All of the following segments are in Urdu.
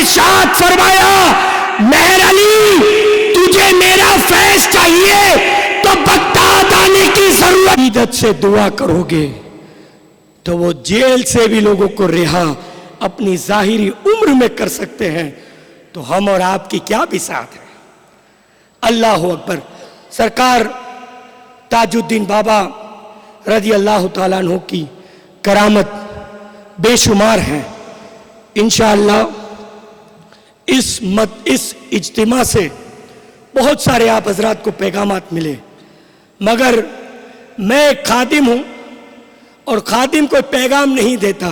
ارشاد فرمایا مہر علی تجھے میرا فیض چاہیے تو بغداد آنے کی ضرورت، عقیدت سے دعا کرو گے تو وہ جیل سے بھی لوگوں کو رہا اپنی ظاہری عمر میں کر سکتے ہیں، تو ہم اور آپ کی کیا بساط ہے۔ اللہ اکبر۔ سرکار تاج الدین بابا رضی اللہ تعالیٰ عنہ کی کرامت بے شمار ہیں۔ انشاءاللہ اس اجتماع سے بہت سارے آپ حضرات کو پیغامات ملے، مگر میں ایک خادم ہوں اور خادم کوئی پیغام نہیں دیتا،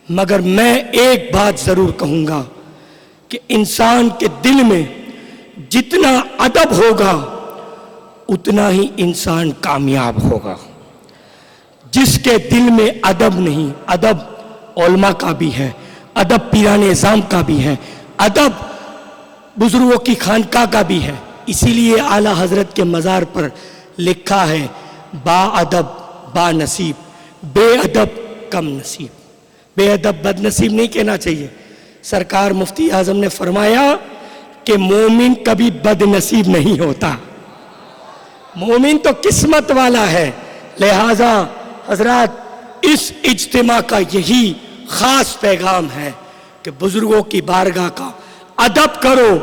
مگر میں ایک بات ضرور کہوں گا کہ انسان کے دل میں جتنا ادب ہوگا اتنا ہی انسان کامیاب ہوگا۔ جس کے دل میں ادب نہیں، ادب علماء کا بھی ہے، ادب پیران اعظام کا بھی ہے، ادب بزرگوں کی خانقاہ کا بھی ہے۔ اسی لیے اعلیٰ حضرت کے مزار پر لکھا ہے با ادب با نصیب، بے ادب کم نصیب۔ بے ادب بد نصیب نہیں کہنا چاہیے۔ سرکار مفتی اعظم نے فرمایا کہ مومن کبھی بد نصیب نہیں ہوتا، مومن تو قسمت والا ہے۔ لہذا حضرات اس اجتماع کا یہی خاص پیغام ہے کہ بزرگوں کی بارگاہ کا ادب کرو۔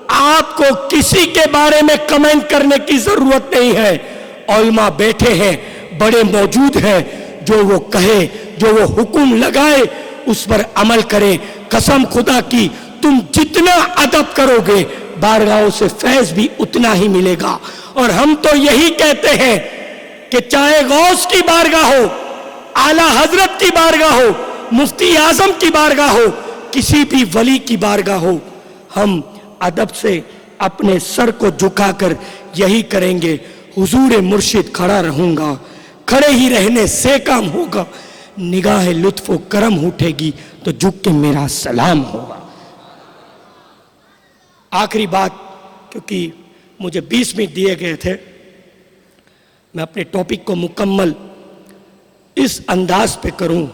آپ کو کسی کے بارے میں کمنٹ کرنے کی ضرورت نہیں ہے، علماء بیٹھے ہیں، بڑے موجود ہیں، جو وہ کہے، جو وہ حکم لگائے اس پر عمل کرے۔ قسم خدا کی تم جتنا ادب کرو گے بارگاہوں سے فیض بھی اتنا ہی ملے گا۔ اور ہم تو یہی کہتے ہیں کہ چاہے غوث کی بارگاہ ہو، اعلیٰ حضرت کی بارگاہ ہو، مفتی اعظم کی بارگاہ ہو، کسی بھی ولی کی بارگاہ ہو، ہم ادب سے اپنے سر کو جھکا کر یہی کریں گے، حضور مرشد کھڑا رہوں گا، کھڑے ہی رہنے سے کام ہوگا، نگاہ لطف و کرم اٹھے گی تو جھک کے میرا سلام ہوگا۔ آخری بات، کیونکہ مجھے 20 منٹ دیے گئے تھے، میں اپنے ٹاپک کو مکمل اس انداز پہ کروں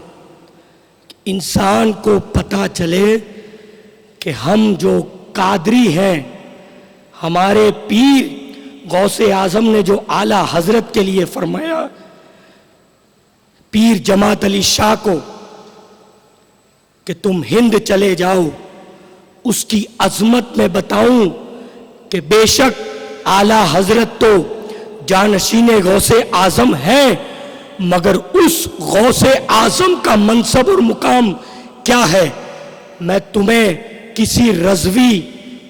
کہ انسان کو پتہ چلے کہ ہم جو قادری ہیں، ہمارے پیر غوث اعظم نے جو اعلیٰ حضرت کے لیے فرمایا، پیر جماعت علی شاہ کو کہ تم ہند چلے جاؤ، اس کی عظمت میں بتاؤں کہ بے شک اعلیٰ حضرت تو جانشین غوث اعظم ہے، مگر اس غوث اعظم کا منصب اور مقام کیا ہے۔ میں تمہیں کسی رضوی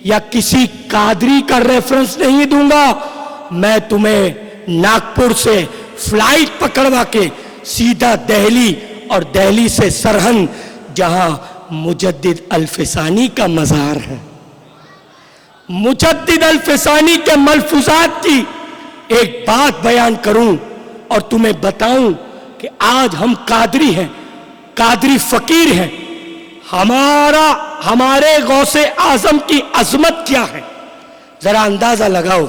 یا کسی قادری کا ریفرنس نہیں دوں گا، میں تمہیں ناگپور سے فلائٹ پکڑوا کے سیدھا دہلی اور دہلی سے سرہند، جہاں مجدد الفسانی کا مزار ہے، مجدد الفسانی کے ملفوظات کی ایک بات بیان کروں اور تمہیں بتاؤں کہ آج ہم قادری ہیں، قادری فقیر ہیں، ہمارے غوث اعظم کی عظمت کیا ہے، ذرا اندازہ لگاؤ۔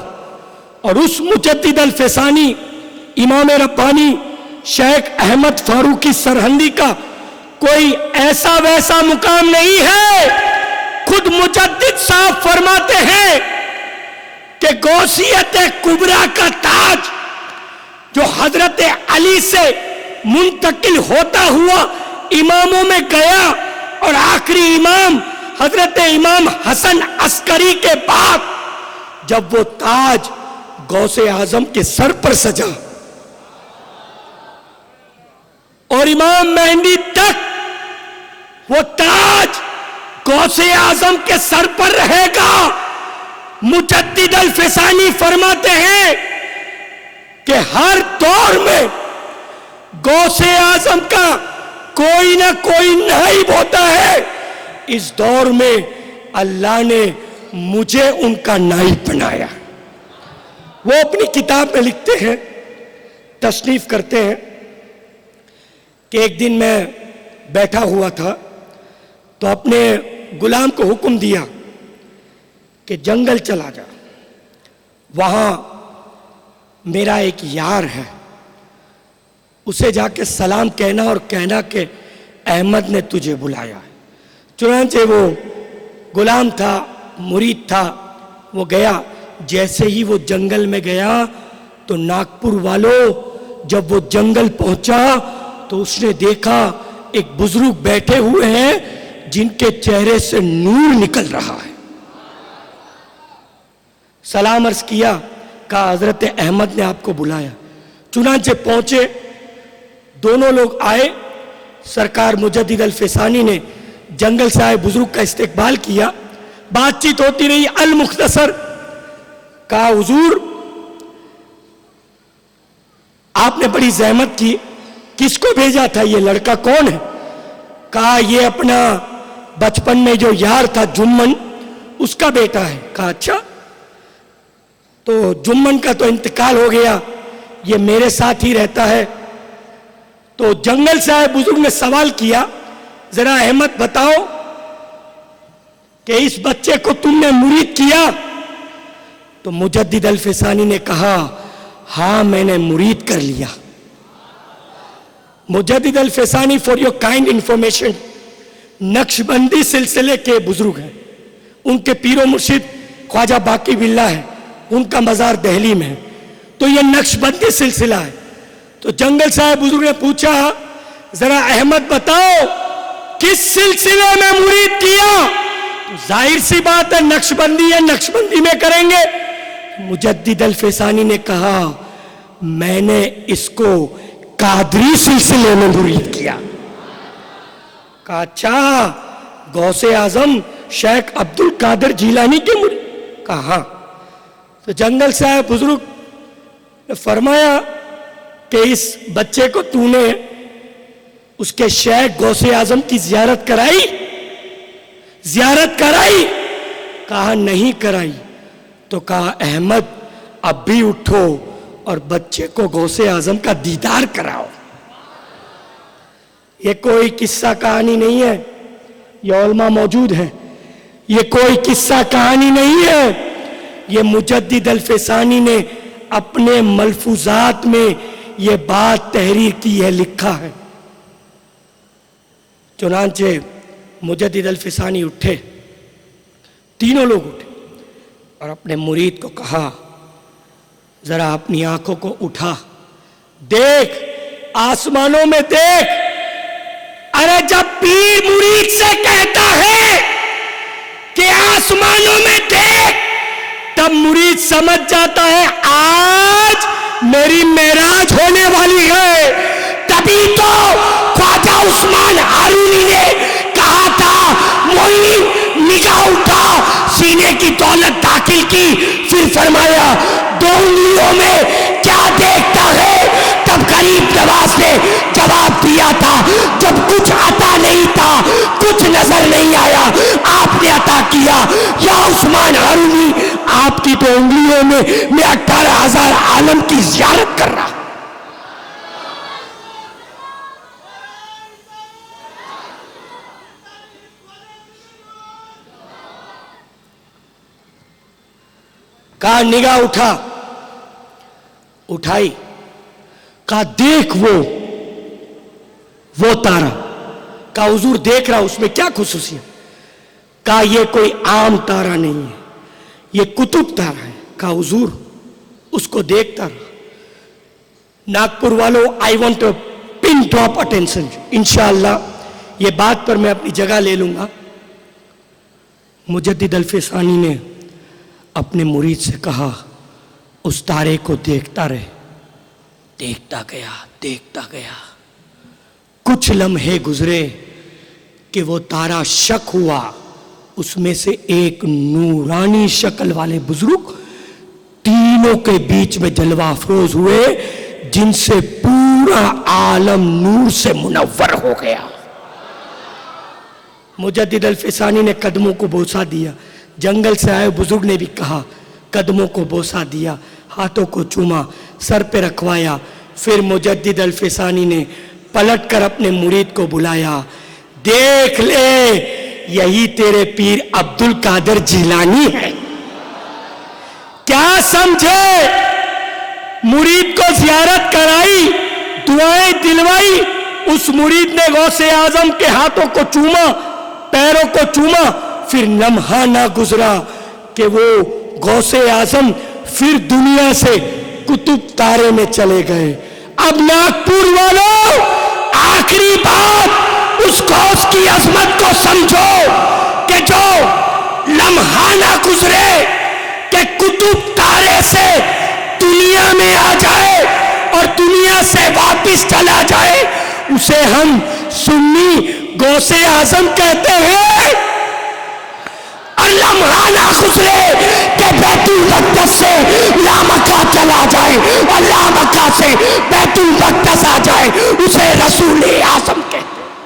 اور اس مجدد الفسانی امام ربانی شیخ احمد فاروقی سرہندی کا کوئی ایسا ویسا مقام نہیں ہے۔ خود مجدد صاحب فرماتے ہیں کہ غوثیت کبریٰ کا تاج جو حضرت علی سے منتقل ہوتا ہوا اماموں میں گیا، اور آخری امام حضرت امام حسن عسکری کے بعد جب وہ تاج غوث اعظم کے سر پر سجا اور امام مہدی تک وہ تاج غوث اعظم کے سر پر رہے گا، مجدد الفسانی فرماتے ہیں کہ ہر دور میں غوث اعظم کا کوئی نہ کوئی نائب ہوتا ہے، اس دور میں اللہ نے مجھے ان کا نائب بنایا۔ وہ اپنی کتاب میں لکھتے ہیں، تصنیف کرتے ہیں کہ ایک دن میں بیٹھا ہوا تھا تو اپنے غلام کو حکم دیا کہ جنگل چلا جا، وہاں میرا ایک یار ہے، اسے جا کے سلام کہنا اور کہنا کہ احمد نے تجھے بلایا ہے۔ چنانچہ وہ غلام تھا, مرید تھا, وہ گیا. جیسے ہی وہ جنگل میں گیا تو ناگپور والوں جب وہ جنگل پہنچا تو اس نے دیکھا ایک بزرگ بیٹھے ہوئے ہیں جن کے چہرے سے نور نکل رہا ہے. سلام عرض کیا, کہا حضرت احمد نے آپ کو بلایا. چنانچہ پہنچے, دونوں لوگ آئے. سرکار مجدد الفسانی نے جنگل سے آئے بزرگ کا استقبال کیا. بات چیت ہوتی رہی. المختصر کہا حضور آپ نے بڑی زحمت کی, کس کو بھیجا تھا, یہ لڑکا کون ہے؟ کہا یہ اپنا بچپن میں جو یار تھا جمن, اس کا بیٹا ہے. کہا اچھا, تو جمن کا تو انتقال ہو گیا, یہ میرے ساتھ ہی رہتا ہے. تو جنگل سے آئے بزرگ نے سوال کیا, ذرا احمد بتاؤ کہ اس بچے کو تم نے مرید کیا؟ تو مجدد الفسانی نے کہا ہاں میں نے مرید کر لیا. Mujaddid Alfsani for your kind information Naqshbandi سلسلے کے بزرگ ہیں. ان کے پیر و مرشد خواجہ باقی باللہ ہے, ان کا مزار دہلی میں ہے. تو یہ نقشبندی سلسلہ ہے. تو جنگل سے آئے بزرگ نے پوچھا ذرا احمد بتاؤ کس سلسلے میں مرید کیا؟ تو ظاہر سی بات ہے نقشبندی ہے, نقشبندی میں کریں گے. مجدد الفسانی نے کہا میں نے اس کو قادری سلسلے میں مرید کیا. کہا اچھا, غوث اعظم شیخ عبد القادر جیلانی کے مرید؟ کہا ہاں. تو جنگل سے آئے بزرگ نے فرمایا کہ اس بچے کو تو نے اس کے شیخ غوث اعظم کی زیارت کرائی؟ زیارت کرائی؟ کہا نہیں کرائی. تو کہا احمد اب بھی اٹھو اور بچے کو غوث اعظم کا دیدار کراؤ. یہ کوئی قصہ کہانی نہیں ہے, یہ علماء موجود ہیں. یہ کوئی قصہ کہانی نہیں ہے, یہ مجدد الفسانی نے اپنے ملفوظات میں یہ بات تحریر کی ہے, لکھا ہے. چنانچہ مجدد الفسانی اٹھے, تینوں لوگ اٹھے اور اپنے مرید کو کہا ذرا اپنی آنکھوں کو اٹھا, دیکھ آسمانوں میں دیکھ. ارے جب پیر مرید سے کہتا ہے کہ آسمانوں میں دیکھ, تب مرید سمجھ جاتا ہے آج میری معراج ہونے والی ہے. تبھی تو خواجہ عثمان ہارونی نے کہا تھا معین نگاہ اٹھا, سینے کی دولت داخل کی, پھر فرمایا دو انگلیوں میں کیا دیکھتا ہے؟ تب غریب نواز نے جواب دیا تھا جب کچھ عطا نہیں تھا, کچھ نظر نہیں آیا, آپ نے عطا کیا. یا عثمان ہارونی آپ کی دو انگلیوں میں 18,000 عالم کی زیارت کر رہا. کہا نگاہ اٹھا, اٹھائی. کہا دیکھ وہ تارا. کہا حضور دیکھ رہا, اس میں کیا خصوصیت؟ کہا یہ کوئی عام تارا نہیں ہے, یہ قطب تارا ہے. کہا حضور اس کو دیکھتا رہا. ناگپور والوں I want to pin drop attention, انشاءاللہ یہ بات پر میں اپنی جگہ لے لوں گا. مجدد الفسانی نے اپنے مرید سے کہا اس تارے کو دیکھتا رہے. دیکھتا گیا. کچھ لمحے گزرے کہ وہ تارا شک ہوا. اس میں سے ایک نورانی شکل والے بزرگ تینوں کے بیچ میں جلوہ افروز ہوئے, جن سے پورا عالم نور سے منور ہو گیا. مجدد الفسانی نے قدموں کو بوسہ دیا. جنگل سے آئے بزرگ نے بھی کہا, قدموں کو بوسہ دیا, ہاتھوں کو چوما, سر پہ رکھوایا. پھر مجدد الفسانی نے پلٹ کر اپنے مرید کو بلایا, دیکھ لے یہی تیرے پیر عبد القادر جیلانی ہے. کیا سمجھے؟ مرید کو زیارت کرائی, دعائیں دلوائی. اس مرید نے غوث اعظم کے ہاتھوں کو چوما, پیروں کو چوما, پھر لمحہ نہ گزرا کہ وہ غوث اعظم پھر دنیا سے قطب تارے میں چلے گئے۔ اب ناگپور والوں، آخری بات اس غوث کی عظمت کو سمجھو کہ جو لمحہ نہ گزرے کہ قطب تارے سے دنیا میں آ جائے اور دنیا سے واپس چلا جائے، اسے ہم سنی غوث اعظم کہتے ہیں۔ اور لمحہ نہ گزرے کہ بیت المقدس سے لامکہ چلا جائے اور لامکہ سے بیت المقدس آ جائے، اسے رسول اعظم کہتے ہیں۔